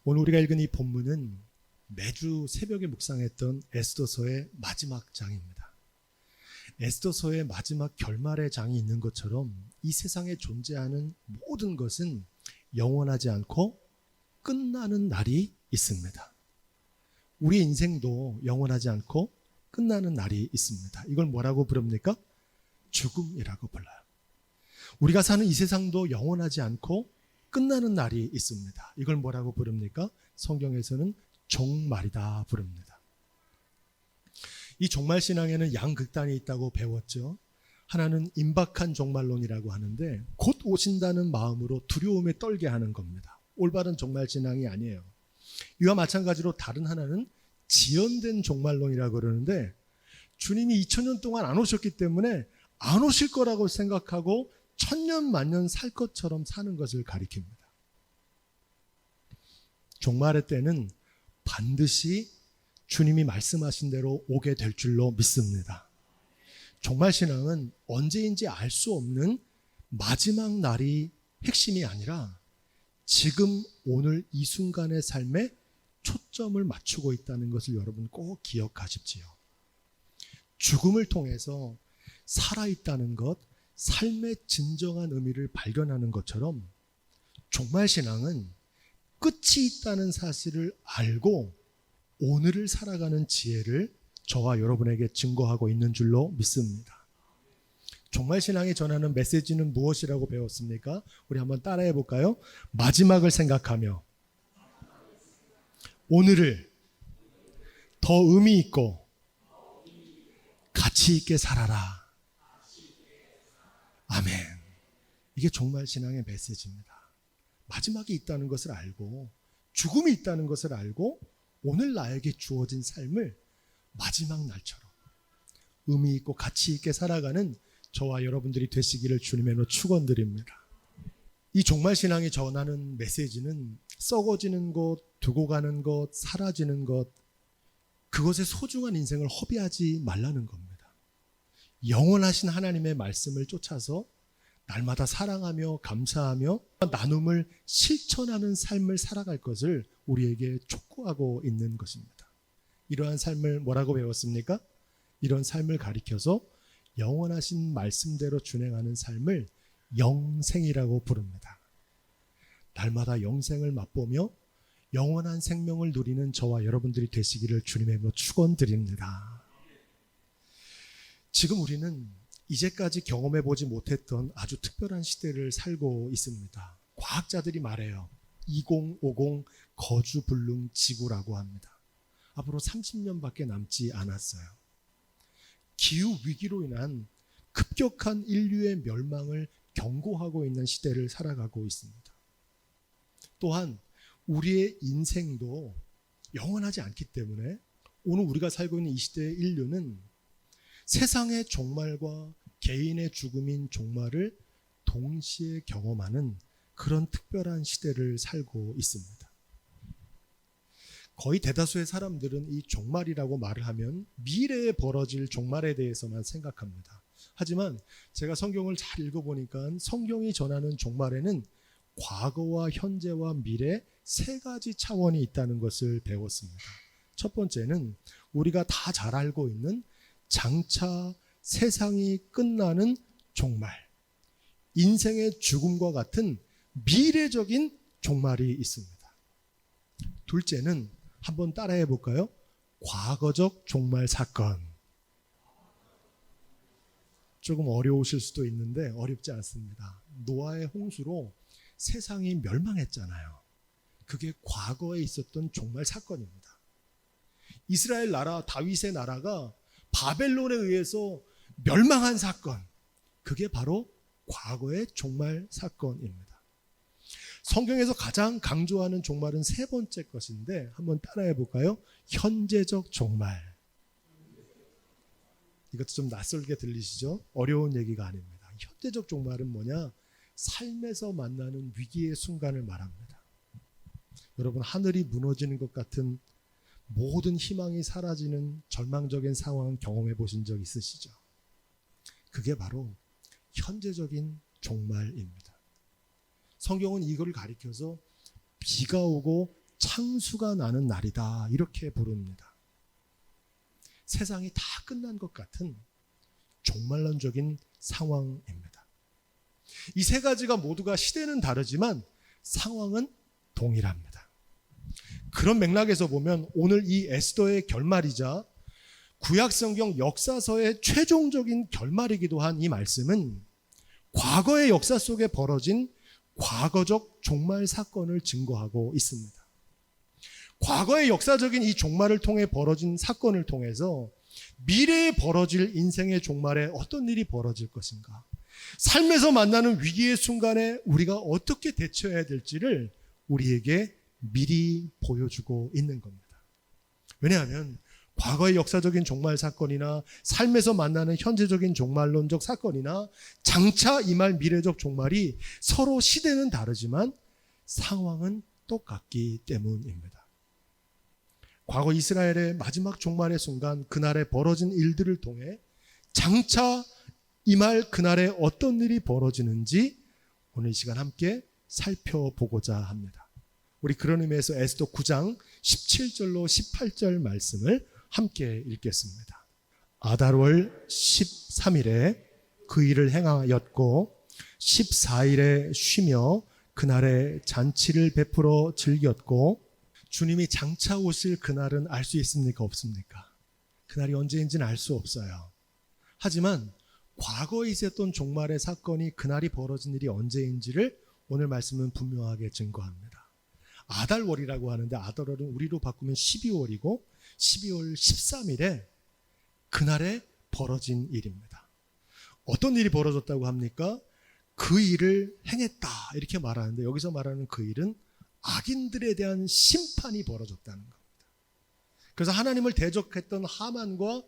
오늘 우리가 읽은 이 본문은 매주 새벽에 묵상했던 에스더서의 마지막 장입니다. 에스더서의 마지막 결말의 장이 있는 것처럼 이 세상에 존재하는 모든 것은 영원하지 않고 끝나는 날이 있습니다. 우리 인생도 영원하지 않고 끝나는 날이 있습니다. 이걸 뭐라고 부릅니까? 죽음이라고 불러요. 우리가 사는 이 세상도 영원하지 않고 끝나는 날이 있습니다. 이걸 뭐라고 부릅니까? 성경에서는 종말이다 부릅니다. 이 종말신앙에는 양극단이 있다고 배웠죠. 하나는 임박한 종말론이라고 하는데 곧 오신다는 마음으로 두려움에 떨게 하는 겁니다. 올바른 종말신앙이 아니에요. 이와 마찬가지로 다른 하나는 지연된 종말론이라고 그러는데 주님이 2000년 동안 안 오셨기 때문에 안 오실 거라고 생각하고 천년 만년 살 것처럼 사는 것을 가리킵니다. 종말의 때는 반드시 주님이 말씀하신 대로 오게 될 줄로 믿습니다. 종말신앙은 언제인지 알 수 없는 마지막 날이 핵심이 아니라 지금 오늘 이 순간의 삶에 초점을 맞추고 있다는 것을 여러분 꼭 기억하십시오. 죽음을 통해서 살아있다는 것, 삶의 진정한 의미를 발견하는 것처럼 종말신앙은 끝이 있다는 사실을 알고 오늘을 살아가는 지혜를 저와 여러분에게 증거하고 있는 줄로 믿습니다. 종말신앙이 전하는 메시지는 무엇이라고 배웠습니까? 우리 한번 따라해 볼까요? 마지막을 생각하며 오늘을 더 의미 있고 가치 있게 살아라. 아멘. 이게 종말신앙의 메시지입니다. 마지막이 있다는 것을 알고 죽음이 있다는 것을 알고 오늘 나에게 주어진 삶을 마지막 날처럼 의미 있고 가치 있게 살아가는 저와 여러분들이 되시기를 주님의 이름으로 축원드립니다. 이 종말신앙이 전하는 메시지는 썩어지는 것, 두고 가는 것, 사라지는 것, 그것의 소중한 인생을 허비하지 말라는 겁니다. 영원하신 하나님의 말씀을 쫓아서 날마다 사랑하며 감사하며 나눔을 실천하는 삶을 살아갈 것을 우리에게 촉구하고 있는 것입니다. 이러한 삶을 뭐라고 배웠습니까? 이런 삶을 가리켜서 영원하신 말씀대로 준행하는 삶을 영생이라고 부릅니다. 날마다 영생을 맛보며 영원한 생명을 누리는 저와 여러분들이 되시기를 주님의 이름으로 축원드립니다. 지금 우리는 이제까지 경험해보지 못했던 아주 특별한 시대를 살고 있습니다. 과학자들이 말해요. 2050 거주불능 지구라고 합니다. 앞으로 30년밖에 남지 않았어요. 기후위기로 인한 급격한 인류의 멸망을 경고하고 있는 시대를 살아가고 있습니다. 또한 우리의 인생도 영원하지 않기 때문에 오늘 우리가 살고 있는 이 시대의 인류는 세상의 종말과 개인의 죽음인 종말을 동시에 경험하는 그런 특별한 시대를 살고 있습니다. 거의 대다수의 사람들은 이 종말이라고 말을 하면 미래에 벌어질 종말에 대해서만 생각합니다. 하지만 제가 성경을 잘 읽어보니까 성경이 전하는 종말에는 과거와 현재와 미래 세 가지 차원이 있다는 것을 배웠습니다. 첫 번째는 우리가 다 잘 알고 있는 장차 세상이 끝나는 종말, 인생의 죽음과 같은 미래적인 종말이 있습니다. 둘째는 한번 따라해 볼까요? 과거적 종말 사건. 조금 어려우실 수도 있는데 어렵지 않습니다. 노아의 홍수로 세상이 멸망했잖아요. 그게 과거에 있었던 종말 사건입니다. 이스라엘 나라, 다윗의 나라가 바벨론에 의해서 멸망한 사건, 그게 바로 과거의 종말 사건입니다. 성경에서 가장 강조하는 종말은 세 번째 것인데 한번 따라해 볼까요? 현재적 종말. 이것도 좀 낯설게 들리시죠? 어려운 얘기가 아닙니다. 현재적 종말은 뭐냐? 삶에서 만나는 위기의 순간을 말합니다. 여러분, 하늘이 무너지는 것 같은 모든 희망이 사라지는 절망적인 상황 경험해 보신 적 있으시죠? 그게 바로 현재적인 종말입니다. 성경은 이걸 가리켜서 비가 오고 창수가 나는 날이다 이렇게 부릅니다. 세상이 다 끝난 것 같은 종말론적인 상황입니다. 이 세 가지가 모두가 시대는 다르지만 상황은 동일합니다. 그런 맥락에서 보면 오늘 이 에스더의 결말이자 구약성경 역사서의 최종적인 결말이기도 한 이 말씀은 과거의 역사 속에 벌어진 과거적 종말 사건을 증거하고 있습니다. 과거의 역사적인 이 종말을 통해 벌어진 사건을 통해서 미래에 벌어질 인생의 종말에 어떤 일이 벌어질 것인가, 삶에서 만나는 위기의 순간에 우리가 어떻게 대처해야 될지를 우리에게 미리 보여주고 있는 겁니다. 왜냐하면 과거의 역사적인 종말 사건이나 삶에서 만나는 현재적인 종말론적 사건이나 장차 임할 미래적 종말이 서로 시대는 다르지만 상황은 똑같기 때문입니다. 과거 이스라엘의 마지막 종말의 순간, 그날에 벌어진 일들을 통해 장차 임할 그날에 어떤 일이 벌어지는지 오늘 이 시간 함께 살펴보고자 합니다. 우리 그런 의미에서 에스더 9장 17절로 18절 말씀을 함께 읽겠습니다. 아달월 13일에 그 일을 행하였고 14일에 쉬며 그날에 잔치를 베풀어 즐겼고. 주님이 장차 오실 그날은 알 수 있습니까? 없습니까? 그날이 언제인지는 알 수 없어요. 하지만 과거에 있었던 종말의 사건이 그날이 벌어진 일이 언제인지를 오늘 말씀은 분명하게 증거합니다. 아달월이라고 하는데 아달월은 우리로 바꾸면 12월이고 12월 13일에 그날에 벌어진 일입니다. 어떤 일이 벌어졌다고 합니까? 그 일을 행했다 이렇게 말하는데 여기서 말하는 그 일은 악인들에 대한 심판이 벌어졌다는 겁니다. 그래서 하나님을 대적했던 하만과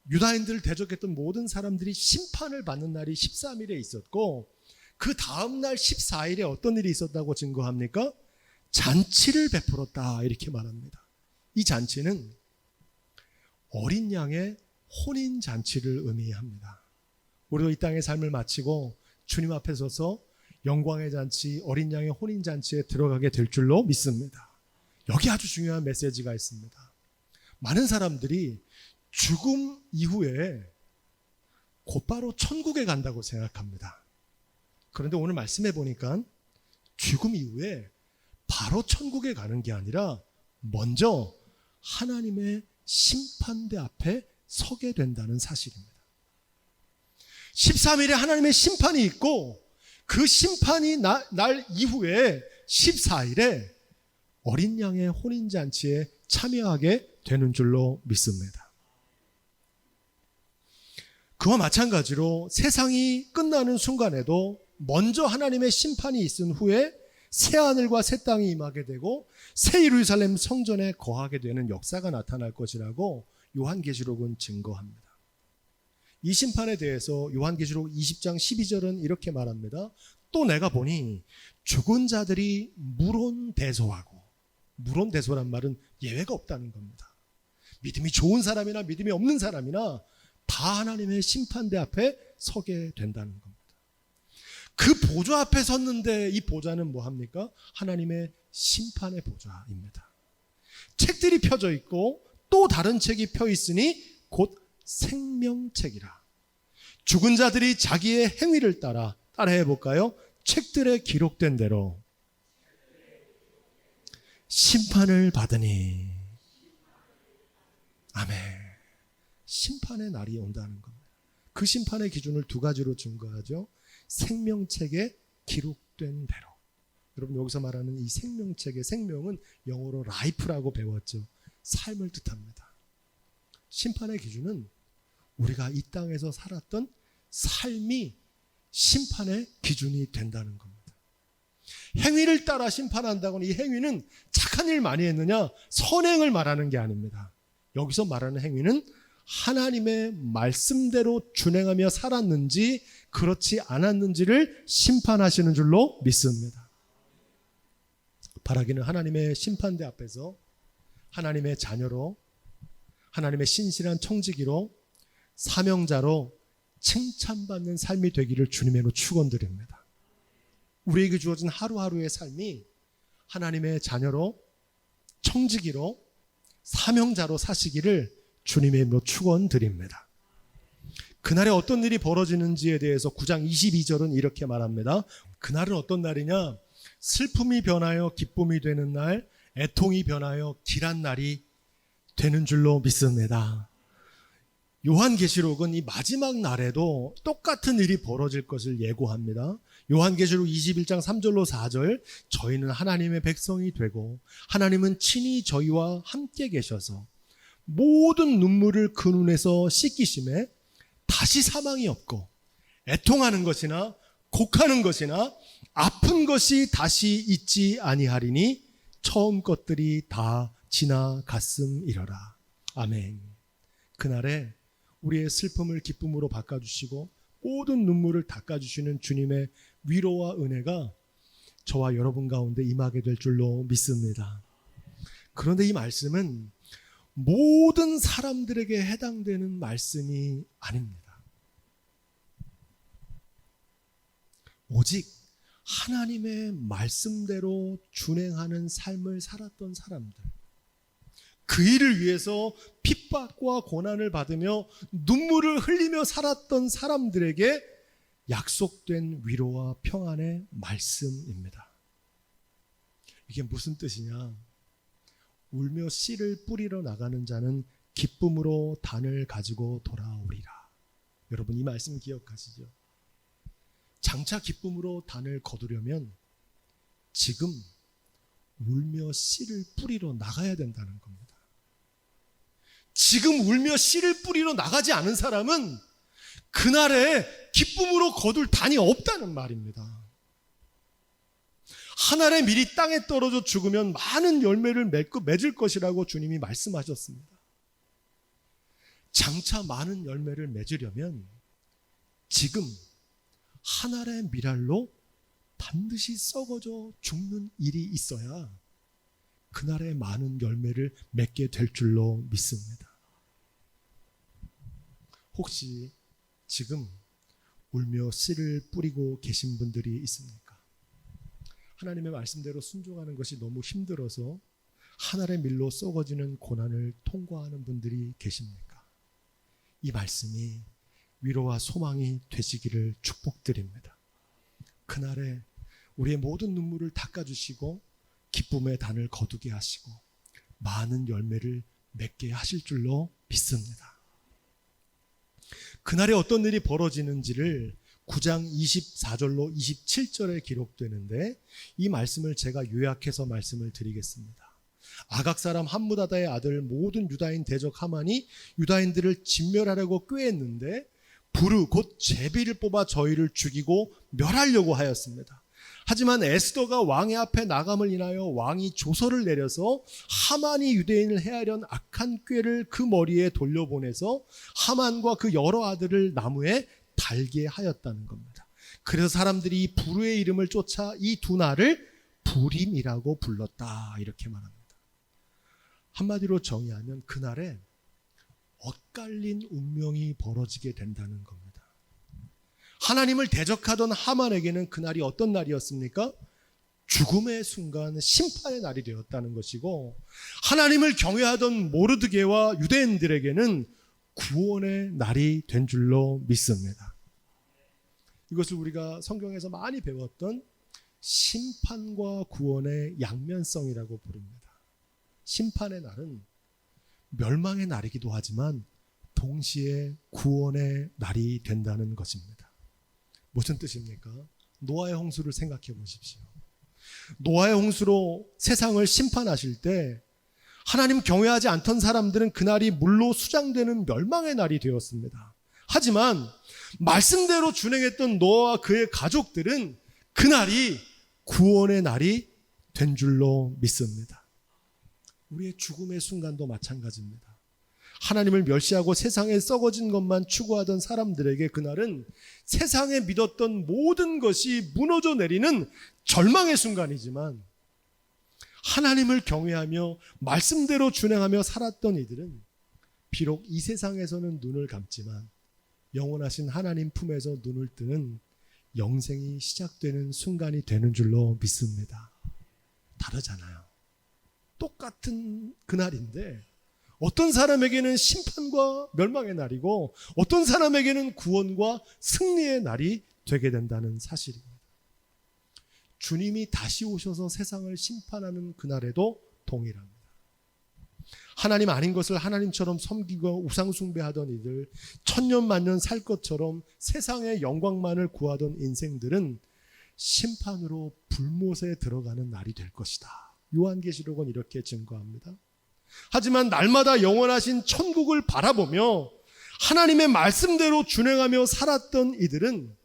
유다인들을 대적했던 모든 사람들이 심판을 받는 날이 13일에 있었고 그 다음 날 14일에 어떤 일이 있었다고 증거합니까? 잔치를 베풀었다 이렇게 말합니다. 이 잔치는 어린 양의 혼인 잔치를 의미합니다. 우리도 이 땅의 삶을 마치고 주님 앞에 서서 영광의 잔치, 어린 양의 혼인 잔치에 들어가게 될 줄로 믿습니다. 여기 아주 중요한 메시지가 있습니다. 많은 사람들이 죽음 이후에 곧바로 천국에 간다고 생각합니다. 그런데 오늘 말씀해 보니까 죽음 이후에 바로 천국에 가는 게 아니라 먼저 하나님의 심판대 앞에 서게 된다는 사실입니다. 13일에 하나님의 심판이 있고 그 심판이 날 이후에 14일에 어린 양의 혼인잔치에 참여하게 되는 줄로 믿습니다. 그와 마찬가지로 세상이 끝나는 순간에도 먼저 하나님의 심판이 있은 후에 새하늘과 새 땅이 임하게 되고 새 예루살렘 성전에 거하게 되는 역사가 나타날 것이라고 요한계시록은 증거합니다. 이 심판에 대해서 요한계시록 20장 12절은 이렇게 말합니다. 또 내가 보니 죽은 자들이 물온대소하고, 물온대소란 말은 예외가 없다는 겁니다. 믿음이 좋은 사람이나 믿음이 없는 사람이나 다 하나님의 심판대 앞에 서게 된다는 겁니다. 그 보좌 앞에 섰는데 이 보좌는 뭐합니까? 하나님의 심판의 보좌입니다. 책들이 펴져 있고 또 다른 책이 펴 있으니 곧 생명책이라. 죽은 자들이 자기의 행위를 따라해 볼까요? 책들에 기록된 대로 심판을 받으니. 아멘. 심판의 날이 온다는 겁니다. 그 심판의 기준을 두 가지로 증거하죠. 생명책에 기록된 대로. 여러분 여기서 말하는 이 생명책의 생명은 영어로 life라고 배웠죠. 삶을 뜻합니다. 심판의 기준은 우리가 이 땅에서 살았던 삶이 심판의 기준이 된다는 겁니다. 행위를 따라 심판한다고는 이 행위는 착한 일 많이 했느냐, 선행을 말하는 게 아닙니다. 여기서 말하는 행위는 하나님의 말씀대로 준행하며 살았는지 그렇지 않았는지를 심판하시는 줄로 믿습니다. 바라기는 하나님의 심판대 앞에서 하나님의 자녀로, 하나님의 신실한 청지기로, 사명자로 칭찬받는 삶이 되기를 주님으로 축원드립니다. 우리에게 주어진 하루하루의 삶이 하나님의 자녀로, 청지기로 사명자로 사시기를 주님의 이름으로 축원드립니다. 그날에 어떤 일이 벌어지는지에 대해서 9장 22절은 이렇게 말합니다. 그날은 어떤 날이냐? 슬픔이 변하여 기쁨이 되는 날, 애통이 변하여 길한 날이 되는 줄로 믿습니다. 요한계시록은 이 마지막 날에도 똑같은 일이 벌어질 것을 예고합니다. 요한계시록 21장 3절로 4절, 저희는 하나님의 백성이 되고 하나님은 친히 저희와 함께 계셔서 모든 눈물을 그 눈에서 씻기심에 다시 사망이 없고 애통하는 것이나 곡하는 것이나 아픈 것이 다시 있지 아니하리니 처음 것들이 다 지나갔음이러라. 아멘. 그날에 우리의 슬픔을 기쁨으로 바꿔주시고 모든 눈물을 닦아주시는 주님의 위로와 은혜가 저와 여러분 가운데 임하게 될 줄로 믿습니다. 그런데 이 말씀은 모든 사람들에게 해당되는 말씀이 아닙니다. 오직 하나님의 말씀대로 준행하는 삶을 살았던 사람들, 그 일을 위해서 핍박과 고난을 받으며 눈물을 흘리며 살았던 사람들에게 약속된 위로와 평안의 말씀입니다. 이게 무슨 뜻이냐? 울며 씨를 뿌리러 나가는 자는 기쁨으로 단을 가지고 돌아오리라. 여러분 이 말씀 기억하시죠? 장차 기쁨으로 단을 거두려면 지금 울며 씨를 뿌리러 나가야 된다는 겁니다. 지금 울며 씨를 뿌리러 나가지 않은 사람은 그날에 기쁨으로 거둘 단이 없다는 말입니다. 한 알의 밀이 땅에 떨어져 죽으면 많은 열매를 맺을 것이라고 주님이 말씀하셨습니다. 장차 많은 열매를 맺으려면 지금 한 알의 밀알로 반드시 썩어져 죽는 일이 있어야 그날에 많은 열매를 맺게 될 줄로 믿습니다. 혹시 지금 울며 씨를 뿌리고 계신 분들이 있습니까? 하나님의 말씀대로 순종하는 것이 너무 힘들어서 한 알의 밀로 썩어지는 고난을 통과하는 분들이 계십니까? 이 말씀이 위로와 소망이 되시기를 축복드립니다. 그날에 우리의 모든 눈물을 닦아주시고 기쁨의 단을 거두게 하시고 많은 열매를 맺게 하실 줄로 믿습니다. 그날에 어떤 일이 벌어지는지를 9장 24절로 27절에 기록되는데 이 말씀을 제가 요약해서 말씀을 드리겠습니다. 아각 사람 함무다다의 아들 모든 유다인 대적 하만이 유다인들을 진멸하려고 꾀했는데 부르 곧 제비를 뽑아 저희를 죽이고 멸하려고 하였습니다. 하지만 에스더가 왕의 앞에 나감을 인하여 왕이 조서를 내려서 하만이 유대인을 해하려는 악한 꾀를 그 머리에 돌려보내서 하만과 그 여러 아들을 나무에 달게 하였다는 겁니다. 그래서 사람들이 이 부르의 이름을 쫓아 이 두 날을 부림이라고 불렀다 이렇게 말합니다. 한마디로 정의하면 그날에 엇갈린 운명이 벌어지게 된다는 겁니다. 하나님을 대적하던 하만에게는 그날이 어떤 날이었습니까? 죽음의 순간 심판의 날이 되었다는 것이고 하나님을 경외하던 모르드게와 유대인들에게는 구원의 날이 된 줄로 믿습니다. 이것을 우리가 성경에서 많이 배웠던 심판과 구원의 양면성이라고 부릅니다. 심판의 날은 멸망의 날이기도 하지만 동시에 구원의 날이 된다는 것입니다. 무슨 뜻입니까? 노아의 홍수를 생각해 보십시오. 노아의 홍수로 세상을 심판하실 때 하나님 경외하지 않던 사람들은 그날이 물로 수장되는 멸망의 날이 되었습니다. 하지만 말씀대로 준행했던 노아와 그의 가족들은 그날이 구원의 날이 된 줄로 믿습니다. 우리의 죽음의 순간도 마찬가지입니다. 하나님을 멸시하고 세상에 썩어진 것만 추구하던 사람들에게 그날은 세상에 믿었던 모든 것이 무너져 내리는 절망의 순간이지만 하나님을 경외하며 말씀대로 준행하며 살았던 이들은 비록 이 세상에서는 눈을 감지만 영원하신 하나님 품에서 눈을 뜨는 영생이 시작되는 순간이 되는 줄로 믿습니다. 다르잖아요. 똑같은 그날인데 어떤 사람에게는 심판과 멸망의 날이고 어떤 사람에게는 구원과 승리의 날이 되게 된다는 사실입니다. 주님이 다시 오셔서 세상을 심판하는 그날에도 동일합니다. 하나님 아닌 것을 하나님처럼 섬기고 우상숭배하던 이들, 천년만년 살 것처럼 세상의 영광만을 구하던 인생들은 심판으로 불못에 들어가는 날이 될 것이다. 요한계시록은 이렇게 증거합니다. 하지만 날마다 영원하신 천국을 바라보며 하나님의 말씀대로 준행하며 살았던 이들은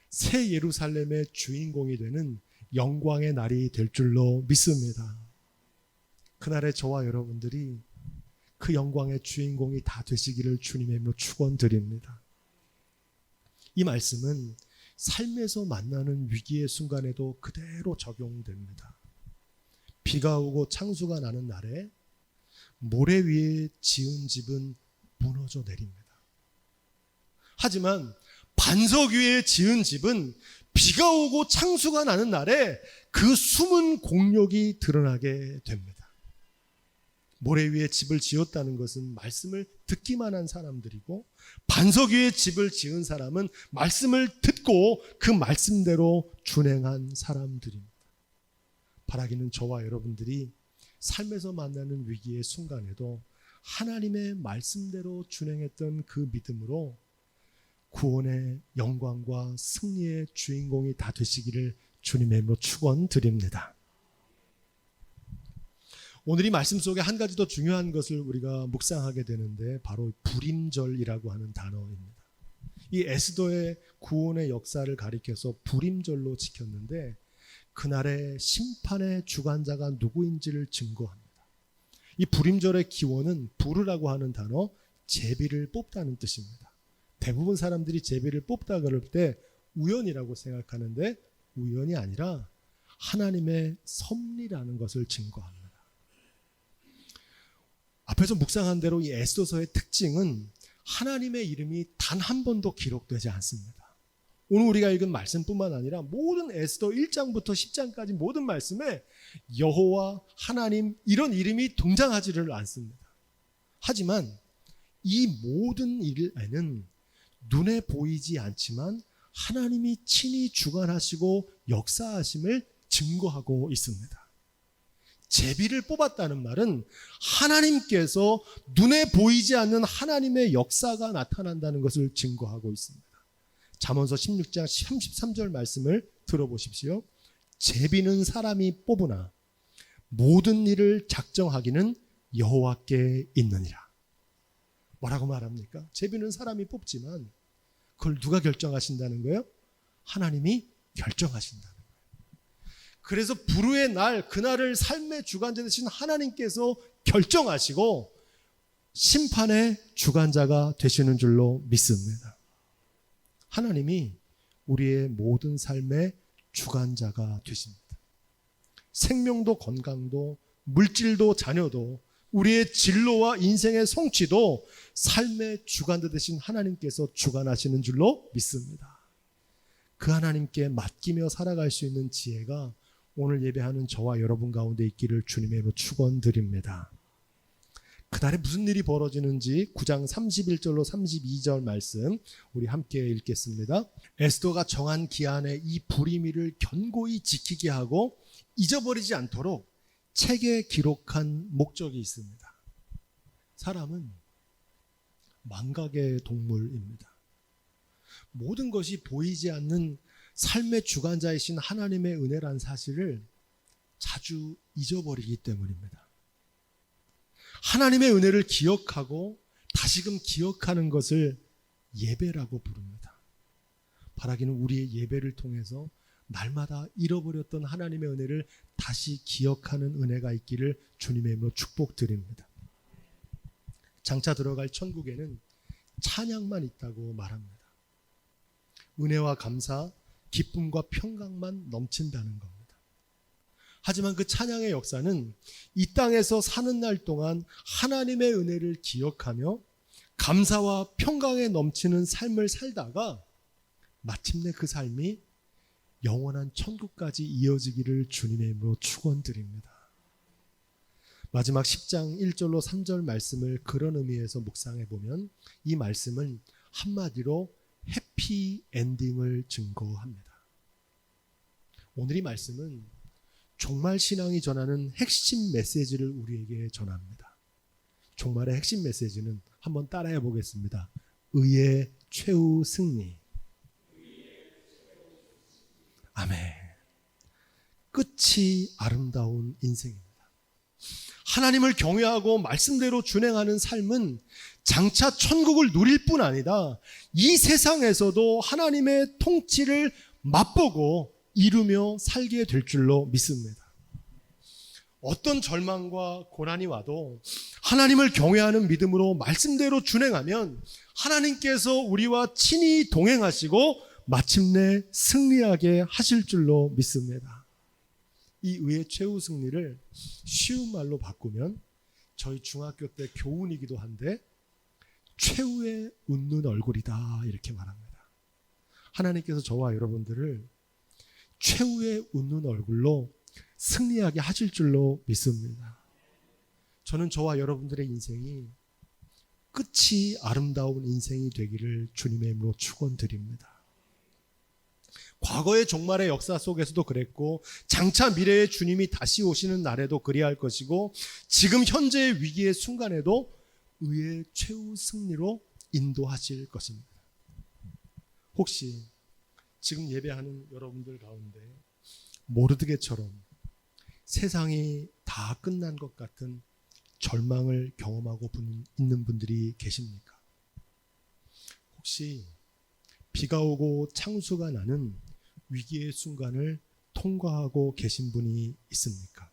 새 예루살렘의 주인공이 되는 영광의 날이 될 줄로 믿습니다. 그날에 저와 여러분들이 그 영광의 주인공이 다 되시기를 주님의 이름으로 축원드립니다. 이 말씀은 삶에서 만나는 위기의 순간에도 그대로 적용됩니다. 비가 오고 창수가 나는 날에 모래 위에 지은 집은 무너져 내립니다. 하지만 반석 위에 지은 집은 비가 오고 창수가 나는 날에 그 숨은 공력이 드러나게 됩니다. 모래 위에 집을 지었다는 것은 말씀을 듣기만 한 사람들이고 반석 위에 집을 지은 사람은 말씀을 듣고 그 말씀대로 준행한 사람들입니다. 바라기는 저와 여러분들이 삶에서 만나는 위기의 순간에도 하나님의 말씀대로 준행했던 그 믿음으로 구원의 영광과 승리의 주인공이 다 되시기를 주님의 이름으로 축원드립니다. 오늘 이 말씀 속에 한 가지 더 중요한 것을 우리가 묵상하게 되는데 바로 불임절이라고 하는 단어입니다. 이 에스더의 구원의 역사를 가리켜서 불임절로 지켰는데 그날의 심판의 주관자가 누구인지를 증거합니다. 이 불임절의 기원은 부르라고 하는 단어, 제비를 뽑다는 뜻입니다. 대부분 사람들이 제비를 뽑다 그럴 때 우연이라고 생각하는데 우연이 아니라 하나님의 섭리라는 것을 증거합니다. 앞에서 묵상한 대로 이 에스더서의 특징은 하나님의 이름이 단 한 번도 기록되지 않습니다. 오늘 우리가 읽은 말씀뿐만 아니라 모든 에스더 1장부터 10장까지 모든 말씀에 여호와, 하나님 이런 이름이 등장하지를 않습니다. 하지만 이 모든 일에는 눈에 보이지 않지만 하나님이 친히 주관하시고 역사하심을 증거하고 있습니다. 제비를 뽑았다는 말은 하나님께서 눈에 보이지 않는 하나님의 역사가 나타난다는 것을 증거하고 있습니다. 잠언서 16장 33절 말씀을 들어보십시오. 제비는 사람이 뽑으나 모든 일을 작정하기는 여호와께 있느니라. 뭐라고 말합니까? 제비는 사람이 뽑지만 그걸 누가 결정하신다는 거예요? 하나님이 결정하신다는 거예요. 그래서 불후의 날, 그날을 삶의 주관자 되신 하나님께서 결정하시고 심판의 주관자가 되시는 줄로 믿습니다. 하나님이 우리의 모든 삶의 주관자가 되십니다. 생명도 건강도 물질도 자녀도 우리의 진로와 인생의 성취도 삶의 주관자 되신 하나님께서 주관하시는 줄로 믿습니다. 그 하나님께 맡기며 살아갈 수 있는 지혜가 오늘 예배하는 저와 여러분 가운데 있기를 주님의 이름으로 축원드립니다. 그날에 무슨 일이 벌어지는지 9장 31절로 32절 말씀 우리 함께 읽겠습니다. 에스더가 정한 기한에 이 불임일을 견고히 지키게 하고 잊어버리지 않도록 책에 기록한 목적이 있습니다. 사람은 망각의 동물입니다. 모든 것이 보이지 않는 삶의 주관자이신 하나님의 은혜란 사실을 자주 잊어버리기 때문입니다. 하나님의 은혜를 기억하고 다시금 기억하는 것을 예배라고 부릅니다. 바라기는 우리의 예배를 통해서 날마다 잃어버렸던 하나님의 은혜를 다시 기억하는 은혜가 있기를 주님의 이름으로 축복드립니다. 장차 들어갈 천국에는 찬양만 있다고 말합니다. 은혜와 감사, 기쁨과 평강만 넘친다는 겁니다. 하지만 그 찬양의 역사는 이 땅에서 사는 날 동안 하나님의 은혜를 기억하며 감사와 평강에 넘치는 삶을 살다가 마침내 그 삶이 영원한 천국까지 이어지기를 주님의 이름으로 축원드립니다. 마지막 10장 1절로 3절 말씀을 그런 의미에서 묵상해 보면 이 말씀은 한마디로 해피 엔딩을 증거합니다. 오늘 이 말씀은 종말 신앙이 전하는 핵심 메시지를 우리에게 전합니다. 종말의 핵심 메시지는 한번 따라해 보겠습니다. 의의 최후 승리. 아멘. 끝이 아름다운 인생입니다. 하나님을 경외하고 말씀대로 준행하는 삶은 장차 천국을 누릴 뿐 아니라 이 세상에서도 하나님의 통치를 맛보고 이루며 살게 될 줄로 믿습니다. 어떤 절망과 고난이 와도 하나님을 경외하는 믿음으로 말씀대로 준행하면 하나님께서 우리와 친히 동행하시고 마침내 승리하게 하실 줄로 믿습니다. 이 의의 최후 승리를 쉬운 말로 바꾸면 저희 중학교 때 교훈이기도 한데 최후의 웃는 얼굴이다 이렇게 말합니다. 하나님께서 저와 여러분들을 최후의 웃는 얼굴로 승리하게 하실 줄로 믿습니다. 저는 저와 여러분들의 인생이 끝이 아름다운 인생이 되기를 주님의 이름으로 축원드립니다. 과거의 종말의 역사 속에서도 그랬고 장차 미래의 주님이 다시 오시는 날에도 그리할 것이고 지금 현재의 위기의 순간에도 의의 최후 승리로 인도하실 것입니다. 혹시 지금 예배하는 여러분들 가운데 모르드게처럼 세상이 다 끝난 것 같은 절망을 경험하고 있는 분들이 계십니까? 혹시 비가 오고 창수가 나는 위기의 순간을 통과하고 계신 분이 있습니까?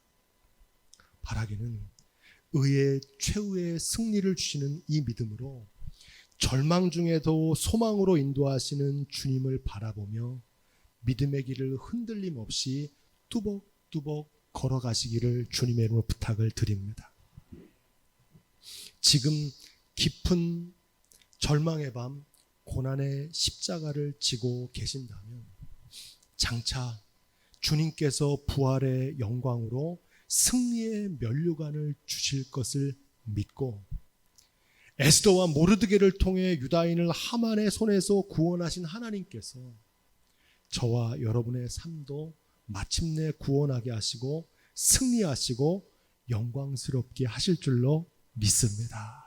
바라기는 의의 최후의 승리를 주시는 이 믿음으로 절망 중에도 소망으로 인도하시는 주님을 바라보며 믿음의 길을 흔들림 없이 뚜벅뚜벅 걸어가시기를 주님의 이름으로 부탁을 드립니다. 지금 깊은 절망의 밤 고난의 십자가를 지고 계신다면 장차 주님께서 부활의 영광으로 승리의 면류관을 주실 것을 믿고 에스더와 모르드게를 통해 유다인을 하만의 손에서 구원하신 하나님께서 저와 여러분의 삶도 마침내 구원하게 하시고 승리하시고 영광스럽게 하실 줄로 믿습니다.